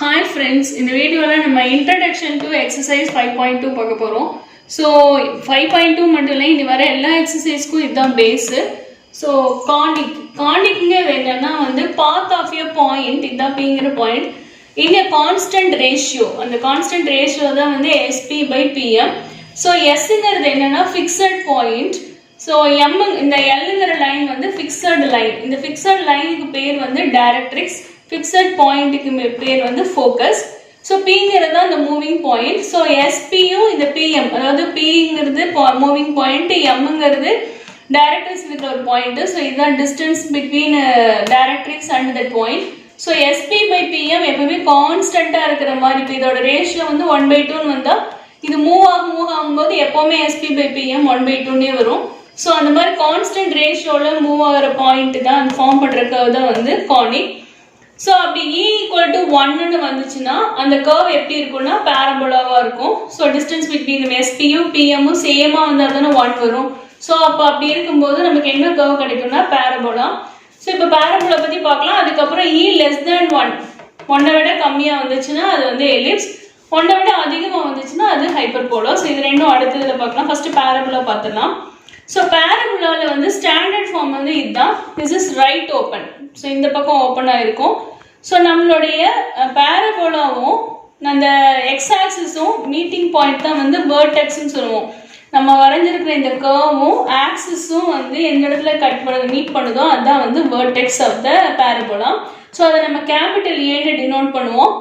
Hi friends, in the video நம்ம introduction to exercise 5.2 பார்க்க போறோம். So 5.2 மட்டும் இல்ல, இனி வர எல்லா எக்ஸசைஸ்க்கும் இதுதான் பேஸ். So conic என்னன்னா வந்து path of a point, இதான் Pங்கிற point in a constant ratio. அந்த constant ratio தான் வந்து SP by PM. So Sங்கிறது என்னன்னா fixed point. So M இந்த Lங்கிற லைன் வந்து fixed line. இந்த fixed லைனுக்கு பேர் வந்து directrix. Fixed point க்கு பேர் வந்து focus. So Pங்கிறது தான் the moving point. So SPயும் இந்த PM, அதாவது Pங்கிறது moving point, Mங்கிறது directrix இருக்கிற ஒரு point. So இதுதான் distance between directrix and that point. So SP by PM எப்பவுமே கான்ஸ்டன்டா இருக்கிற மாதிரி. இப்போ இதோட ரேஷியோ வந்து 1/2 ன்னு வந்தா இது மூவ் ஆகும்போது எப்பவுமே SP by PM 1/2 னே வரும். So அந்த மாதிரி கான்ஸ்டன்ட் ரேஷியோல மூவ் ஆகிற பாயிண்ட் தான் அந்த ஃபார்ம் பண்ற கர்வ் தான் வந்து கானிக். ஸோ அப்படி E = 1ன்னு வந்துச்சுன்னா அந்த கர்வ் எப்படி இருக்கும்னா பேரபோலாவா இருக்கும். ஸோ டிஸ்டன்ஸ் பிட்வீன் SPயும் PMமும் சேமா வந்தா தானே 1 வரும். ஸோ அப்போ அப்படி இருக்கும்போது நமக்கு என்ன கர்வ் கிடைக்கும்னா பேரபோலா. ஸோ இப்போ பேரபோலா பத்தி பார்க்கலாம். அதுக்கப்புறம் E <1, 1 விட கம்மியா வந்துச்சுன்னா அது வந்து எலிப்ஸ், 1 விட அதிகமா வந்துச்சுன்னா அது ஹைப்பர்போலா. ஸோ இது ரெண்டும் அடுத்ததுல பார்க்கலாம். ஃபர்ஸ்ட் பேரபோலா பார்த்துடலாம். ஸோ பேரபோலால வந்து ஸ்டாண்டர்ட் ஃபார்ம் வந்து இதுதான். This is right open. So இந்த பக்கம் ஓப்பனாக இருக்கும். ஸோ நம்மளுடைய பேரபோலாவும் அந்த எக்ஸ் ஆக்சிஸும் மீட்டிங் பாயிண்ட் தான் வந்து வெர்டெக்ஸ்ன்னு சொல்லுவோம். நம்ம வரைஞ்சிருக்கிற இந்த கர்வும் ஆக்சிஸும் வந்து எந்த இடத்துல மீட் பண்ணுதோ அதுதான் வந்து vertex of the parabola. So அதை நம்ம கேபிட்டல் ஏன்னு டினோட் பண்ணுவோம்.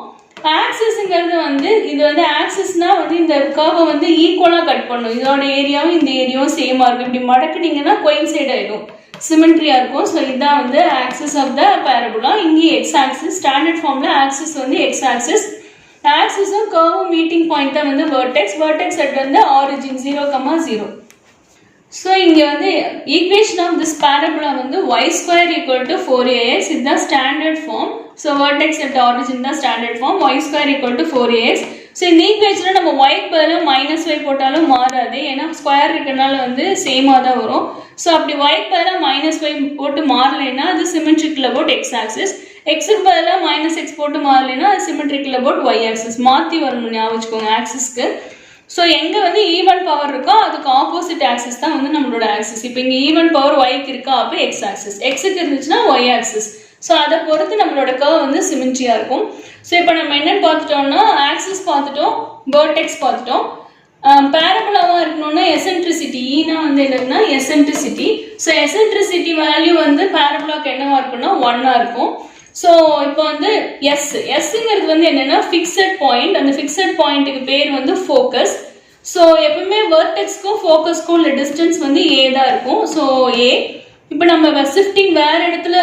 ஆக்சிஸ்ங்கிறது வந்து இது வந்து ஆக்சிஸ்னா வந்து இந்த கர்வை வந்து ஈக்குவலாக கட் பண்ணும். இதோட ஏரியாவும் இந்த ஏரியாவும் சேமாக இருக்கும். இப்படி மடக்குனீங்கன்னா கோயின்சைட் ஆகிடும், சிமெட்ரியா இருக்கும். ஸோ இதுதான் வந்து ஆக்சிஸ் ஆஃப் த பேரபோலா. இங்கே எக்ஸ் ஆக்சிஸ், ஸ்டாண்டர்ட் ஃபார்ம்ல ஆக்சிஸ் வந்து எக்ஸ் ஆக்சிஸ், ஆக்சிஸும் கர்வும் மீட்டிங் பாயிண்ட் தான் வந்து வெர்டெக்ஸ். வெர்டெக்ஸ் அட் வந்து ஆரிஜின் 0,0. ஸோ இங்கே வந்து ஈக்குவேஷன் ஆஃப் திஸ் பேரபோலா வந்து y² = 4ax. இதுதான் standard form. So vertex at origin தான் standard form. y² = 4ax. So இந்த ஈக்குவேஷனில் நம்ம ஒய்க்கு பதிலாக -y போட்டாலும் மாறாது, ஏன்னா ஸ்கொயர் இருக்கிறனால வந்து சேமாக தான் வரும். ஸோ அப்படி ஒய்க்கு பதிலாக -y போட்டு மாறலைன்னா அது சிமெட்ரிக்கல் அபவுட் எக்ஸ் ஆக்சிஸ், எக்ஸுக்கு பதிலாக -x போட்டு மாறலைன்னா அது சிமெட்ரிக்கல் அபவுட் ஒய் ஆக்சிஸ். மாற்றி வரணும், ஞாபகம் வச்சுக்கோங்க ஆக்சிஸ்க்கு. ஸோ எங்கே வந்து ஈவன் பவர் இருக்கோ அதுக்கு ஆப்போசிட் ஆக்சிஸ் தான் வந்து நம்மளோட ஆக்சிஸ். இப்போ இங்கே ஈவன் பவர் ஒய்க்கு இருக்கா, அப்போ எக்ஸ் ஆக்சிஸ், எக்ஸுக்கு இருந்துச்சுன்னா ஒய் ஆக்சிஸ். ஸோ அதை பொறுத்து நம்மளோட கர்வ் வந்து சிமெட்ரியா இருக்கும். ஸோ இப்போ நம்ம என்னன்னு பார்த்துட்டோம்னா ஆக்சிஸ் பார்த்துட்டோம், வெர்டெக்ஸ் பார்த்துட்டோம். பேரபோலாவா இருக்கணும்னா எசென்ட்ரிசிட்டி, ஈனா வந்து என்னதுன்னா எசென்ட்ரிசிட்டி. ஸோ எசென்ட்ரிசிட்டி வேல்யூ வந்து பேரபோலாக்கு என்னவா இருக்குன்னா 1 இருக்கும். ஸோ இப்போ வந்து எஸ்ங்கிறது வந்து என்னன்னா ஃபிக்ஸட் பாயிண்ட். அந்த ஃபிக்ஸட் பாயிண்ட்டுக்கு பேர் வந்து ஃபோக்கஸ். ஸோ எப்பவுமே வெர்டெக்ஸ்க்கும் ஃபோக்கஸ்க்கும் உள்ள டிஸ்டன்ஸ் வந்து ஏ தான் இருக்கும். ஸோ ஏ. இப்போ நம்ம ஷிஃப்டிங் வேற இடத்துல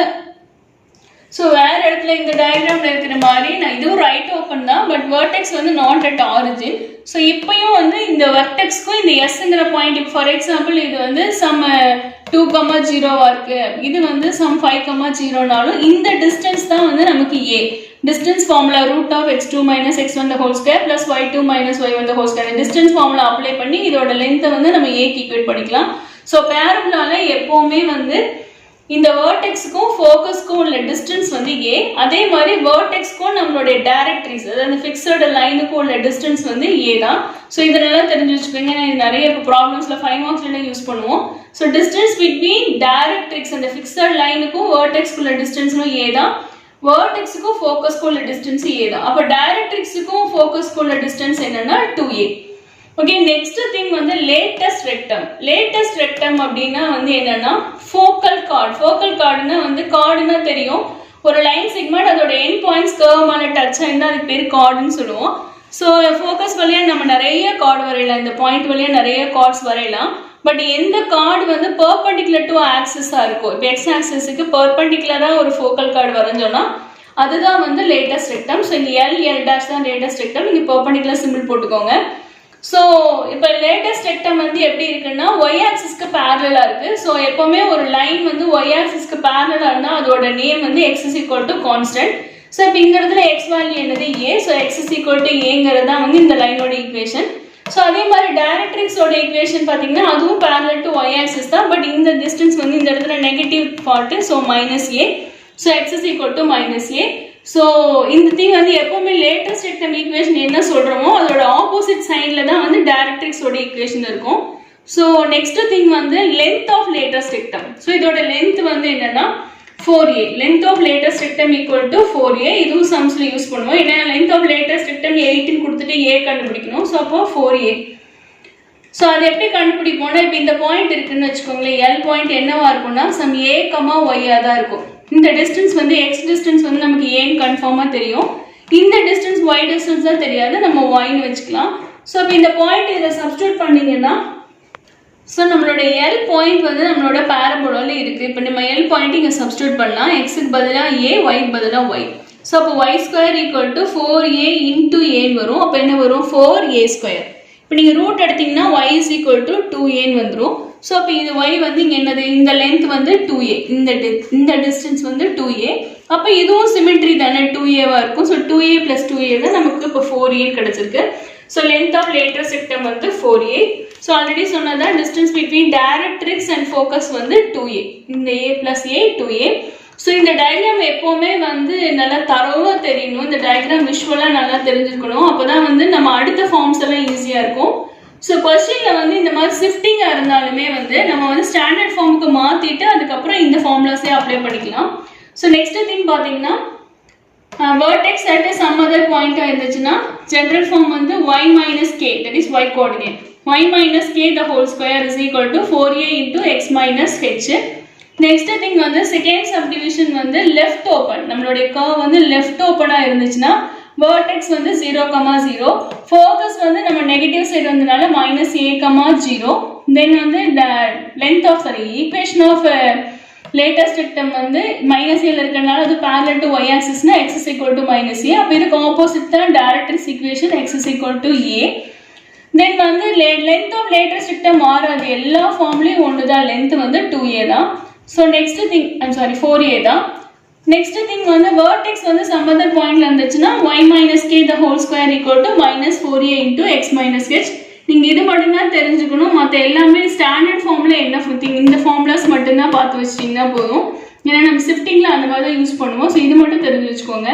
இந்த டயக்ராம்ல இருக்கிற மாதிரி இதுவும் ரைட் ஓப்பன் தான், பட் வெர்டெக்ஸ் வந்து நாட் அட் ஆரிஜின். ஸோ இப்பயும் வந்து இந்த வெர்டெக்ஸ்க்கும் இந்த எஸ்ங்கிற பாயிண்ட், இப்போ ஃபார் எக்ஸாம்பிள் இது வந்து சம் 2,0 இருக்கு, இது வந்து சம் 5,0னாலும் இந்த டிஸ்டன்ஸ் தான் வந்து நமக்கு A. Distance formula √(x2 - x1) + y2 - y1) distance formula apply பண்ணி இதோட லென்த்தை வந்து நம்ம ஏக்கு ஈக்குவேட் பண்ணிக்கலாம். ஸோ பேரபோலால எப்பவுமே வந்து இந்த வெர்டெக்ஸ்க்கும் ஃபோக்கஸ்க்கும் உள்ள டிஸ்டன்ஸ் வந்து ஏ. அதே மாதிரி வெர்டெக்ஸ்க்கும் நம்மளுடைய டைரக்ட்ரிக்ஸ், அதாவது ஃபிக்ஸட் லைனுக்கும் உள்ள டிஸ்டன்ஸ் வந்து ஏ தான். ஸோ இதெல்லாம் தெரிஞ்சு வச்சுக்கோங்க. இது நிறைய ப்ராப்ளம்ஸ்ல 5 மார்க்ஸ்ல யூஸ் பண்ணுவோம். ஸோ டிஸ்டன்ஸ் பிட்வீன் டைரக்ட்ரிக்ஸ், அந்த ஃபிக்ஸட் லைனுக்கும் வெர்டெக்ஸ்க்குள்ள டிஸ்டன்ஸும் ஏ தான், வெர்டெக்ஸுக்கும் ஃபோக்கஸ்க்கும் உள்ள டிஸ்டன்ஸ் ஏ தான். அப்போ டைரக்ட்ரிக்ஸுக்கும் ஃபோக்கஸ்க்கும் உள்ள டிஸ்டன்ஸ் என்னன்னா 2a. ஓகே, நெக்ஸ்ட் திங் வந்து லேட்டஸ்ட் ரெக்டம். லேட்டஸ்ட் ரெக்டம் அப்படின்னா வந்து என்னன்னா ஃபோக்கல் கார்டு. ஃபோக்கல் கார்டுன்னா வந்து கார்டுன்னா தெரியும், ஒரு லைன் செக்மெண்ட் அதோட எண்ட் பாயிண்ட்ஸ் கர்வ் மேல டச் ஆயிருந்தா அதுக்கு பேர் கார்டுன்னு சொல்லுவோம். ஸோ ஃபோக்கஸ் வழியா நம்ம நிறைய கார்டு வரையலாம், இந்த பாயிண்ட் வழியா நிறைய கார்ட்ஸ் வரையலாம். பட் எந்த கார்டு வந்து பெர்பெண்டிகுலர் டு ஆக்சிஸா இருக்கும், இப்போ எக்ஸ் ஆக்சிஸுக்கு பெர்பெண்டிகுலரா ஒரு ஃபோக்கல் கார்டு வரைஞ்சோம்னா அதுதான் வந்து லேட்டஸ்ட் ரெக்டம். ஸோ இங்கே L' தான் லேட்டஸ்ட் ரெக்டம், இங்கே பெர்பெண்டிகுலர் சிம்பிள் போட்டுக்கோங்க. ஸோ இப்போ லேட்டஸ்ட் ரெக்டம் வந்து எப்படி இருக்குன்னா ஒய் ஆக்சிஸ்க்கு பேரலா இருக்கு. ஸோ எப்பவுமே ஒரு லைன் வந்து ஒய் ஆக்சிஸ்க்கு பேரலா இருந்தால் அதோட நேம் வந்து x = கான்ஸ்டன்ட். ஸோ இப்போ இந்த இடத்துல எக்ஸ் வேல்யூ என்னது ஏ. ஸோ x = ஏங்கிறது தான் வந்து இந்த லைனோட ஈக்குவேஷன். ஸோ அதே மாதிரி டைரக்ட்ரிக்ஸோட ஈக்குவேஷன் பார்த்தீங்கன்னா அதுவும் பேரலல் டு ஒய் ஆக்சிஸ் தான், பட் இந்த டிஸ்டன்ஸ் வந்து இந்த இடத்துல negative part. So -a. So x = -a. So இந்த திங் வந்து எப்பவுமே லேட்டஸ்ட் ரெக்டம் ஈக்குவேஷன் என்ன சொல்கிறோமோ அதோட ஆப்போசிட் சைடில் தான் வந்து டைரக்ட்ரிக்ஸோட ஈக்குவேஷன் இருக்கும். ஸோ நெக்ஸ்ட் திங் வந்து length of latus rectum. So இதோட லென்த் வந்து என்னன்னா 4a. Length of latus rectum equal to 4a. இதுவும் சம்ஸ்ல யூஸ் பண்ணுவோம். ஏன்னா லென்த் ஆஃப் லேட்டஸ்ட் ரெக்டம் 8 கொடுத்துட்டு a கண்டுபிடிக்கணும். ஸோ அப்போ 4a. ஸோ அது எப்படி கண்டுபிடிப்போம்னா இப்போ இந்த பாயிண்ட் இருக்குன்னு வச்சுக்கோங்களேன். எல் பாயிண்ட் என்னவா இருக்கும்னா சம் a, y தான் இருக்கும். இந்த டிஸ்டன்ஸ் வந்து எக்ஸ் டிஸ்டன்ஸ் வந்து நமக்கு ஏன்னு கன்ஃபார்மாக தெரியும். இந்த டிஸ்டன்ஸ் y டிஸ்டன்ஸ் தான் தெரியாது, நம்ம yன்னு வச்சுக்கலாம். ஸோ இப்போ இந்த பாயிண்ட் இதில் சப்ஸ்டியூட் பண்ணீங்கன்னா ஸோ நம்மளோட எல் பாயிண்ட் வந்து நம்மளோட பேரபோலாவில் இருக்குது. இப்போ நம்ம எல் பாயிண்ட் இங்கே சப்ஸ்டியூட் பண்ணலாம். எக்ஸுக்கு பதிலாக a, ஒய்க்கு பதிலாக y. ஸோ அப்போ y square equal to 4a into ஏன்னு வரும். அப்போ என்ன வரும் 4a ஸ்கொயர். இப்போ நீங்கள் ரூட் எடுத்தீங்கன்னா y இஸ் ஈக்குவல் டு 2aன்னு வந்துடும். ஸோ அப்போ இது y வந்து இங்கே என்னது, இந்த லென்த் வந்து 2a, இந்த டிஸ்டன்ஸ் வந்து 2a. அப்போ இதுவும் சிமெட்ரி தானே, 2a-வா இருக்கும். ஸோ 2a + 2a தான் நமக்கு இப்போ 4a கிடைச்சிருக்கு. So length of latus rectum வந்து 4a. ஸோ ஆல்ரெடி சொன்னதான் distance between directrix and focus வந்து 2a. இந்த a + a 2a. ஸோ இந்த டயக்ராம் எப்போவுமே வந்து நல்லா தரவாக தெரியணும். இந்த டயக்ராம் விஷுவலாக நல்லா தெரிஞ்சிருக்கணும். அப்போ தான் வந்து நம்ம அடுத்த ஃபார்ம்ஸ் எல்லாம் ஈஸியாக இருக்கும். ஸோ கொஸ்டினில் வந்து இந்த மாதிரி ஷிஃப்டிங்காக இருந்தாலுமே வந்து நம்ம வந்து ஸ்டாண்டர்ட் ஃபார்முக்கு மாற்றிட்டு அதுக்கப்புறம் இந்த ஃபார்முலாஸே அப்ளை பண்ணிக்கலாம். ஸோ நெக்ஸ்ட் திங் பார்த்தீங்கன்னா வெர்டெக்ஸ் அட் சம் அதர் பாயிண்டாக இருந்துச்சுன்னா ஜென்ரல் ஃபார்ம் வந்து y - k, that is y coordinate. y - k the whole square is equal to 4a into x minus h. Next thing வந்து second subdivision வந்து left open. நம்மளுடைய curve வந்து left ஓப்பனாக இருந்துச்சுன்னா vertex வந்து 0, 0. Focus வந்து நம்ம நெகட்டிவ் சைடு வந்தனால -a, 0. தென் வந்து length of equation of latus rectum வந்து -a இருக்கனால அது parallel to y axisனா x is equal to -a. அப்போ இதுக்கு ஆப்போசிட் தான் directrix equation x is equal to a. தென் வந்து லென்த் ஆஃப் லேட்டஸ்ட் ரெக்டம் மாறாது, எல்லா ஃபார்ம்லேயும் ஒன்று தான், லென்த் வந்து 2a தான். ஸோ நெக்ஸ்ட் திங் 4a தான். நெக்ஸ்ட் திங் வந்து வெர்டெக்ஸ் வந்து சம் அதர் பாயிண்ட்ல இருந்துச்சுன்னா y - k the whole square equal to -4a into x minus h. நீங்க இது மட்டும் தான் தெரிஞ்சுக்கணும். மற்ற எல்லாமே ஸ்டாண்டர்ட் ஃபார்ம்ல என்ன திங், இந்த ஃபார்முலாஸ் மட்டும் தான் பார்த்து வச்சிட்டீங்கன்னா போதும். ஏன்னா நம்ம ஷிஃப்டிங்ல அந்த மாதிரி தான் யூஸ் பண்ணுவோம். ஸோ இது மட்டும் தெரிஞ்சு வச்சுக்கோங்க.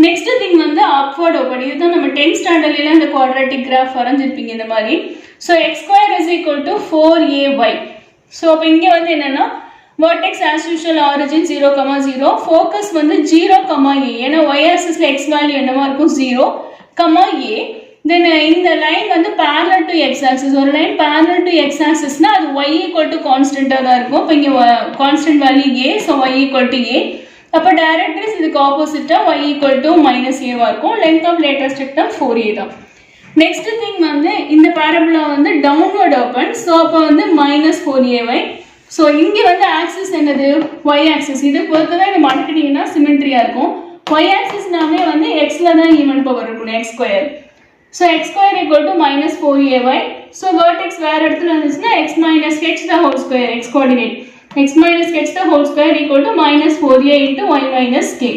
நெக்ஸ்ட் திங் வந்து அப்வர்ட் ஓப்பன். இதுதான் நம்ம 10th ஸ்டாண்டர்ட்ல இந்த குவாட்ராட்டிக் கிராஃப் வரைஞ்சிருப்பீங்க இந்த மாதிரி. So x square is equal to 4ay. So அப்போ இங்கே வந்து என்னன்னா vertex as usual origin 0, 0. focus வந்து 0, a. ஏன்னா y axisல x வேல்யூ என்னவா இருக்கும் 0, a. then இந்த லைன் வந்து parallel to x axis. ஒரு லைன் parallel to x axisனா அது y equal to கான்ஸ்டன்ட்டா தான் இருக்கும். இப்போ இங்க constant value a, so y equal to a. அப்போ டைரக்ட்ரிக்ஸ் இதுக்கு ஆப்போசிட்டா y equal to -a வா இருக்கும். Length of latus rectum 4a தான். நெக்ஸ்ட் திங் வந்து இந்த பாரபோலா வந்து டவுன்வர்ட் ஓபன். ஸோ அப்போ வந்து -4ay. ஸோ இங்கே வந்து ஆக்சிஸ் என்னது y ஆக்சிஸ். இது பொறுத்து தான் இது மடக்கிட்டீங்கன்னா சிமெட்ரியா இருக்கும். y ஆக்சிஸ்னாவே வந்து எக்ஸ்ல தான் ஈவன் பவர் இருக்கணும், x square. So x square equal to -4ay. So vertex வேற இடத்துல இருந்துச்சுன்னா x - h the whole square, x coordinate x - h the whole square equal to -4a into y - k.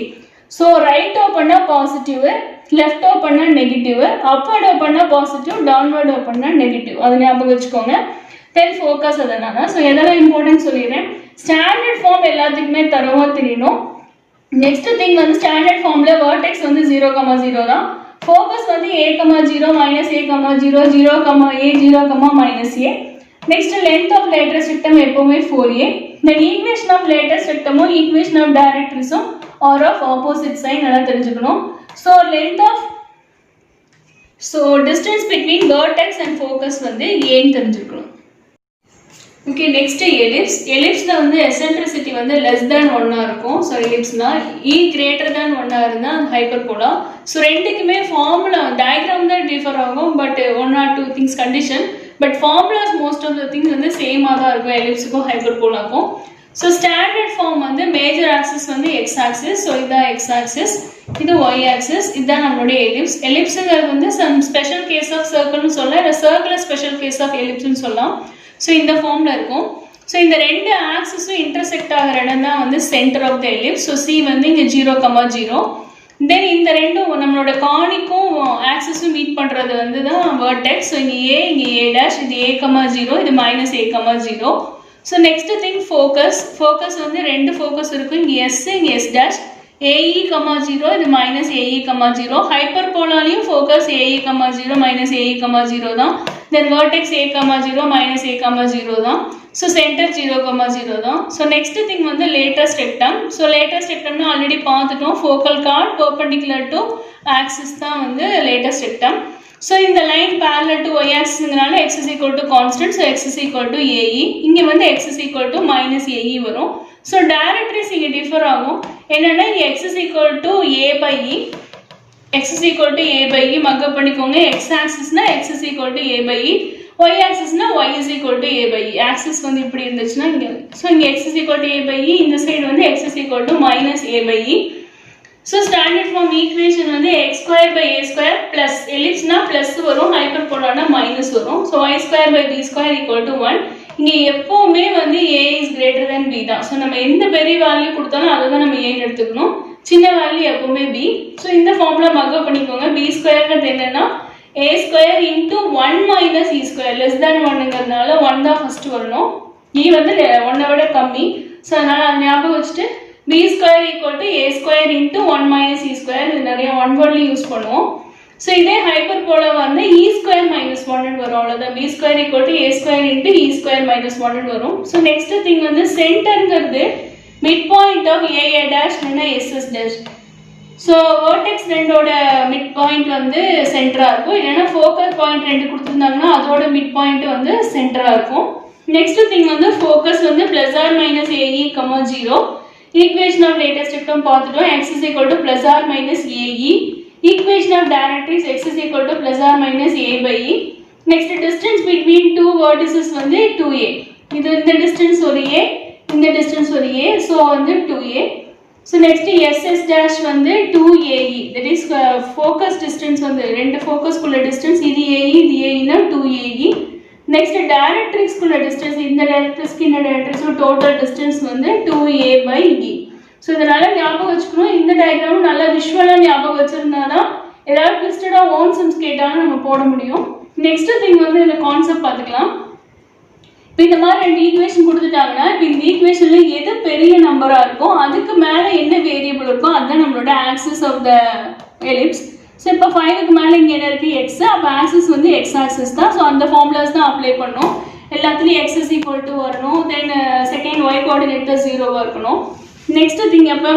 So right ஓப்பன்னா positive, left ஓப்பன்னா negative, upward ஓப்பன்னா positive, downward ஓப்பன்னா negative. அதை ஞாபகம் வச்சுக்கோங்க. தென் ஃபோக்கஸ் அதனால. ஸோ எதெல்லாம் இம்பார்ட்டன்ட் சொல்லிடுறேன். ஸ்டாண்டர்ட் ஃபார்ம் எல்லாத்துக்குமே தரவா தெரியணும். நெக்ஸ்ட் திங் வந்து ஸ்டாண்டர்ட் ஃபார்ம்ல வெர்டெக்ஸ் வந்து 0, 0 தான். ஃபோக்கஸ் வந்து a, 0, -a, 0, 0, a, 0, -a. Next length of latus rectum எப்பவுமே 4a. Then equation of latus ரெக்டமும் ஈக்குவேஷன் ஆஃப் டைரக்ட்ரிக்ஸும் ஆர் ஆஃப் ஆப்போசிட் சைன் நல்லா தெரிஞ்சுக்கணும். So length of distance between vertex and focus வந்து ஏன்னு தெரிஞ்சுக்கணும். Okay, next ellipse. எலிப்ஸ்ல வந்து eccentricity வந்து லெஸ் தேன் 1 இருக்கும். ஸோ எலிப்ஸ்னா e கிரேட்டர் தேன் 1 இருந்தால் அது ஹைப்பர்போலா. ஸோ ரெண்டுக்குமே ஃபார்முலா டயக்ராம் தான் டிஃபர் ஆகும், but 1 or 2 things condition. But formulas most of the things வந்து சேமாக தான் இருக்கும் எலிப்ஸுக்கும் ஹைப்பர்போலாக்கும். ஸோ ஸ்டாண்டர்ட் ஃபார்ம் வந்து மேஜர் ஆக்சிஸ் வந்து எக்ஸ் ஆக்சிஸ். ஸோ இதுதான் எக்ஸ் ஆக்சிஸ், இது ஒய் ஆக்சிஸ். இதுதான் நம்மளுடைய எலிப்ஸ். எலிப்ஸுங்கிறது வந்து சம் ஸ்பெஷல் கேஸ் ஆஃப் சர்க்கிள்னு சொல்லலாம், இல்லை சர்க்கிள் ஸ்பெஷல் கேஸ் ஆஃப் எலிப்ஸ்னு சொல்லலாம். ஸோ இந்த ஃபார்மில் இருக்கும். ஸோ இந்த ரெண்டு ஆக்சிஸும் இன்டர்செக்ட் ஆகிற இடம் தான் வந்து centre of the ellipse. So C வந்து இங்கே 0, 0. தென் இந்த ரெண்டும் நம்மளோட கானிக்கும் ஆக்சிஸும் மீட் பண்ணுறது வந்து தான் வெர்டெக்ஸ். ஸோ இங்கே a, இங்கே a', இது a, 0, இது -a, 0. So next thing focus. Focus வந்து ரெண்டு ஃபோக்கஸ் இருக்கும். இங்கே s, இங்கே s'. AE, 0 இது minus AE, 0. Hyperpolaலையும் focus AE, 0 minus AE, 0 தான். Then vertex A, 0 minus A, 0 தான். So center 0, 0 தான். So next thing வந்து latest rectum. So latest rectum already பார்த்துட்டோம். Focal chord perpendicular to axis தான் வந்து latest rectum. So in the line parallel to y axis ங்கனால x is equal to constant. So x is equal to AE. இங்க வந்து x is equal to minus AE வரும். So directories இங்க differ ஆகும். என்னன்னா x is equal to A by E. x is equal to A by E மக்க பண்ணிக்கோங்க. x axis னா x is equal to A by E. y axis னா y is equal to A by E. axis வந்து இப்படி இருந்துச்சுன்னா இங்க. So இங்க x is equal to A by E. இந்த side வந்து x is equal to minus A by E. So standard form equation வந்து x square by a square plus ellipse na plus வரும் hyperpolar na minus வரும். So y square by b square equal to 1. இங்க எப்பவுமே வந்து a is greater than b தான். So நம்ம எந்த பெரிய வேல்யூ கொடுத்தாலும் அதை தான் நம்ம a ன்னு எடுத்துக்கணும். சின்ன வேல்யூ எப்பவுமே b. So இந்த ஃபார்முலா மக்க பண்ணிக்கோங்க. b ஸ்கொயர்ங்கிறது என்னன்னா a square into 1 minus e square less than 1ங்கிறதுனால 1 தான் ஃபர்ஸ்ட் வரணும். e வந்து 1 விட கம்மி. So அதனால அதை ஞாபகம் வச்சுட்டு b square equal to a square into 1 minus e square இது நிறைய one wordல யூஸ் பண்ணுவோம். So இதே hyperpolar வந்து e square minus 1 வரும். அவ்வளவுதான். b square equal to a square into e square minus 1 வரும். So next thing வந்து centerங்கிறது midpoint of a dash இல்லைன்னா ss dash. So vertex ரெண்டோட midpoint வந்து சென்டரா இருக்கும். இல்லைன்னா focal point ரெண்டு கொடுத்திருந்தாங்கன்னா அதோட midpoint வந்து சென்டரா இருக்கும். Next thing வந்து focus வந்து plus or minus ae, 0. Equation of latest rectum பார்த்துட்டோம். x is equal to plus or minus AE. Equation of directrix x is equal to plus or minus A by E. Next distance between two vertices வந்து 2A. இது இந்த distance ஒரு A, இந்த distance ஒரு A. So வந்து 2A. So next SS dash வந்து 2AE. That is focus distance வந்து ரெண்டு focus குள்ள distance இது AE, இது AE னா 2AE. Next directrix குள்ள distance இந்த directrix இந்த directrix total distance வந்து 2A by E. So இதனால ஞாபகம் வச்சுக்கணும். இந்த டயகிராம் நல்லா விஷுவலா ஞாபகம் வச்சிருந்தாதான் ஏதாவது ட்விஸ்டடா ஓன் சம்ஸ் கேட்டாலும் நம்ம போட முடியும். நெக்ஸ்ட் திங் வந்து இந்த கான்செப்ட் பார்த்துக்கலாம். இப்போ இந்த மாதிரி ரெண்டு ஈக்குவேஷன் கொடுத்துட்டாங்கன்னா இப்போ இந்த ஈக்குவேஷன்ல எது பெரிய நம்பரா இருக்கும் அதுக்கு மேல என்ன வேரியபிள் இருக்கும் அதுதான் நம்மளோட axis of the ellipse. So இப்போ 5க்கு மேலே இங்கே என்ன இருக்குது எக்ஸ், அப்போ ஆக்சிஸ் வந்து எக்ஸ் ஆக்சிஸ் தான். ஸோ அந்த ஃபார்முலாஸ் தான் அப்ளை பண்ணணும். எல்லாத்துலேயும் எக்ஸ் இஸ் ஈக்குவல் டு வரணும். தென் செகண்ட் ஒய் கோஆர்டினேட்டர் 0வாக இருக்கணும். நெக்ஸ்ட் திங் அப்போ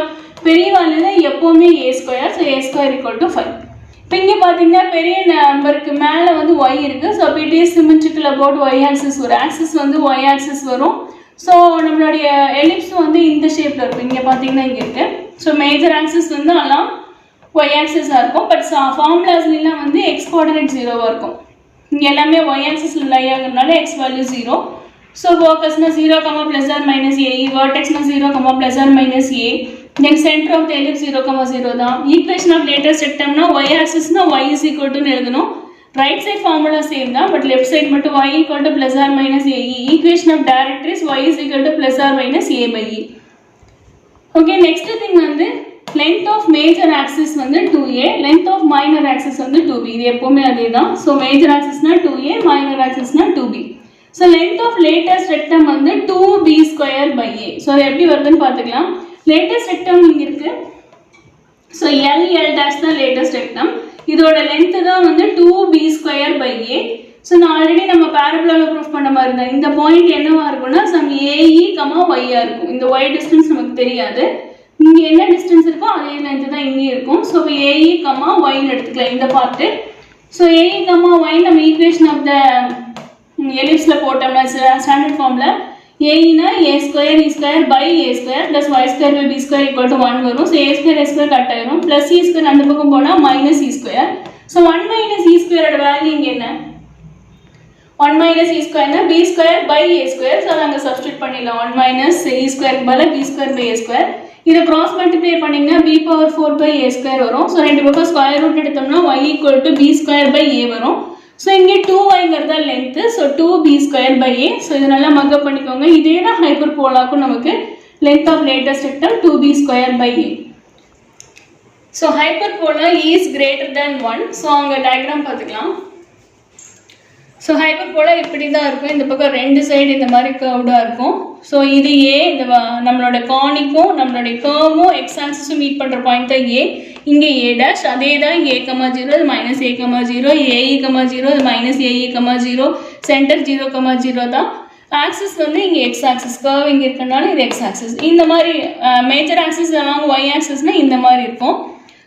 பெரிய வேல்யூ தான் எப்போவுமே a square. So a square equal to 5. இப்போ இங்கே பார்த்தீங்கன்னா பெரிய நம்பருக்கு மேலே வந்து ஒய் இருக்குது. So it is symmetrical about Y axis. ஒரு ஆக்சிஸ் வந்து ஒய் ஆக்சிஸ் வரும். ஸோ நம்மளுடைய எலிப்ஸ் வந்து இந்த ஷேப்பில் இருக்கும். இங்கே பார்த்தீங்கன்னா இங்கே இருக்குது. ஸோ மேஜர் ஆக்சிஸ் வந்து எல்லாம் y axis இருக்கும். பட் ஃபார்முலாஸ்லாம் வந்து x கோஆர்டினேட் 0வா இருக்கும். இங்க எல்லாமே y axisல லை ஆகறனால x வேல்யூ 0. சோ ஃபோக்கஸ்னா 0, plus or minus a, vertexனா 0, plus or minus a. Then center of the ellipse 0, 0 தான். Equation of latest rectumனா y axisனா y is equal to எழுதணும். ரைட் சைடு ஃபார்முலா சேம் தான். பட் லெஃப்ட் சைடு மட்டும் y equal to plus or minus a. Equation of directrix y is equal to plus or minus a by e. Okay, next thing வந்து length of major axis வந்து 2a, length of minor axis வந்து 2b. இது எப்பவுமே அதேதான். So major axis னா 2a, minor axis னா 2b. So length of latest rectum வந்து 2b square by a. So அது எப்படி வருதுன்னு பார்த்துக்கலாம். latest rectum இங்க இருக்கு. So L dash தான் latest rectum. இதோட length தான் வந்து 2b square by a. So நான் ஆல்ரெடி நம்ம parabola ப்ரூஃப் பண்ண மாதிரி தான். இந்த பாயிண்ட் என்னவா இருக்கும்னா some ae, y இருக்கும். இந்த y distance நமக்கு தெரியாது. இங்க என்ன டிஸ்டன்ஸ் இருக்கோ அதே லென்த் தான் இங்க இருக்கும். சோ AE, y ன்னு எடுத்துக்கலாம் இந்த பார்ட். சோ AE, y நம்ம ஈக்குவேஷன் ஆஃப் தி எலிப்ஸ்ல போட்டோம்னா ஸ்டாண்டர்ட் ஃபார்முலா AE னா a square e square by a square plus y square by b square equal to 1 வரும். So a square s square cut ஆயிரும். plus e square அந்த பக்கம் போனா minus e square. So 1 minus e square ஓட value இங்க என்ன? 1 minus e square na b square by a square. So நாங்க substitute பண்ணிடலாம். 1 minus e square க்கு பதிலா b square by a square. இத கிராஸ் மல்டிப்ளை பண்ணீங்கன்னா b power 4 by a square வரும். சோ ரெண்டு பக்கம் ஸ்கொயர் ரூட் எடுத்தோம்னா y equal to b square by a வரும். சோ இங்க 2y ங்கறத length. So 2b square by a. So இத நல்லா மக் அப் பண்ணிக்கோங்க. இதே தான் ஹைப்பர்போலாக்கு நமக்கு length of latest rectum 2b square by a. So hyperbola is greater than 1. So அங்க டயகிராம் பார்த்துக்கலாம். ஸோ ஹைப்பர்போலா இப்படி தான் இருக்கும். இந்த பக்கம் ரெண்டு சைடு இந்த மாதிரி கர்வ்டாக இருக்கும். ஸோ இது ஏ, இந்த நம்மளோட கானிக்கும் நம்மளுடைய கர்வும் எக்ஸ் ஆக்சிஸும் மீட் பண்ணுற பாயிண்ட் தான் ஏ. இங்கே ஏ டேஷ், அதே தான் ஏ கமா 0, அது minus A comma 0, A E comma 0, அது minus A E comma 0, centre 0 comma 0 தான். ஆக்சிஸ் வந்து இங்கே எக்ஸ் ஆக்சிஸ், கர்வ் இங்கே இருக்கனால இது எக்ஸ் ஆக்சிஸ். இந்த மாதிரி மேஜர் ஆக்சிஸ் அலாங் ஒய் ஆக்சிஸ்னால் இந்த மாதிரி இருக்கும்.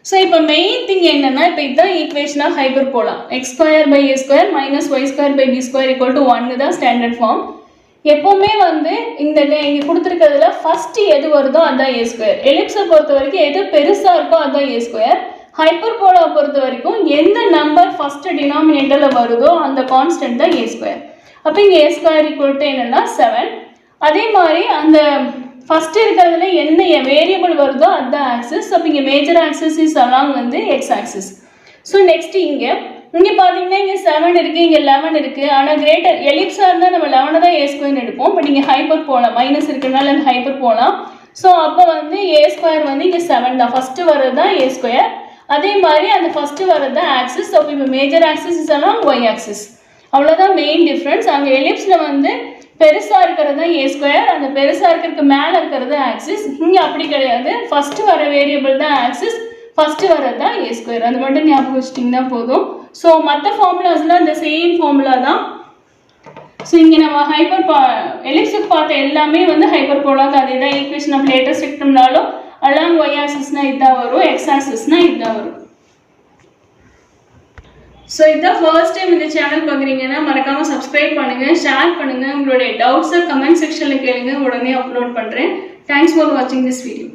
ஸோ இப்போ மெயின் திங் என்னன்னா, இப்போ இதுதான் ஈக்குவேஷனாக hyperbola. X square by a square minus y square by b square equal to 1 தான் ஸ்டாண்டர்ட் ஃபார்ம். எப்போவுமே வந்து இந்த இங்கே கொடுத்துருக்கிறதுல ஃபர்ஸ்ட் எது வருதோ அதுதான் ஏ ஸ்கொயர். எலிப்ஸை பொறுத்த வரைக்கும் எது பெருசாக இருக்கோ அதுதான் ஏ ஸ்கொயர். ஹைப்பர்போலா பொறுத்த வரைக்கும் எந்த நம்பர் ஃபர்ஸ்ட் டினாமினேட்டரில் வருதோ அந்த கான்ஸ்டன்ட் தான் ஏ ஸ்கொயர். அப்போ இங்கே ஏ ஸ்கொயர் ஈக்குவல் டு என்னன்னா 7. அதே மாதிரி அந்த ஃபர்ஸ்ட் இருக்கிறதுல என்ன வேரியபிள் வருதோ அதுதான் ஆக்சிஸ். அப்போ இங்கே மேஜர் ஆக்சிஸ் இஸ் அலாங் வந்து எக்ஸ் ஆக்சிஸ். ஸோ நெக்ஸ்ட் இங்கே பார்த்தீங்கன்னா இங்கே 7 இருக்குது, இங்கே 11 இருக்குது. ஆனால் கிரேட்டர் எலிப்ஸாக இருந்தால் நம்ம 11 தான் ஏ ஸ்கொயர்னு எடுப்போம். பட் இங்கே ஹைப்பர் போகலாம், மைனஸ் இருக்கிறதுனால அது ஹைப்பர் போகலாம். ஸோ அப்போ வந்து ஏ ஸ்கொயர் வந்து இங்கே 7 தான், ஃபஸ்ட்டு வர்றது தான் ஏ ஸ்கொயர். அதே மாதிரி அந்த ஃபஸ்ட்டு வர்றது தான் ஆக்சிஸ். அப்போ இப்போ major axis is along Y axis. அவ்வளோதான் மெயின் டிஃப்ரென்ஸ். அங்கே எலிப்ஸில் வந்து பெருசாக இருக்கிறது தான் ஏ ஸ்கொயர், அந்த பெருசாக இருக்கிறதுக்கு மேலே இருக்கிறது ஆக்சிஸ். இங்கே அப்படி கிடையாது, ஃபஸ்ட்டு வர வேரியபிள் தான் ஆக்சிஸ், ஃபஸ்ட்டு வர்றது தான் ஏ ஸ்கொயர். அது மட்டும் ஞாபகம் வச்சுட்டிங்கன்னா போதும். ஸோ மற்ற ஃபார்முலாஸ்லாம் இந்த சேம் ஃபார்முலா தான். ஸோ இங்கே நம்ம எலிப்ஸுக்கு பார்த்த எல்லாமே வந்து ஹைப்பர்போலாக்கு அதே தான் ஈக்குவேஷன் ஆஃப் லேட்டஸ்ட் எடுத்தோம்னாலும் அலாங் ஒய் ஆக்சிஸ்னால் இதுதான் வரும், எக்ஸ் ஆக்சிஸ்னால் இதுதான் வரும். ஸோ இதுதான் ஃபர்ஸ்ட் டைம் இந்த சேனல் பார்க்குறீங்கன்னா மறக்காமல் சப்ஸ்கிரைப் பண்ணுங்கள், ஷேர் பண்ணுங்கள், உங்களுடைய டவுட்ஸை கமெண்ட் செக்ஷனில் கேளுங்க, உடனே அப்லோட் பண்ணுறேன். தேங்க்ஸ் ஃபார் வாட்சிங் திஸ் வீடியோ.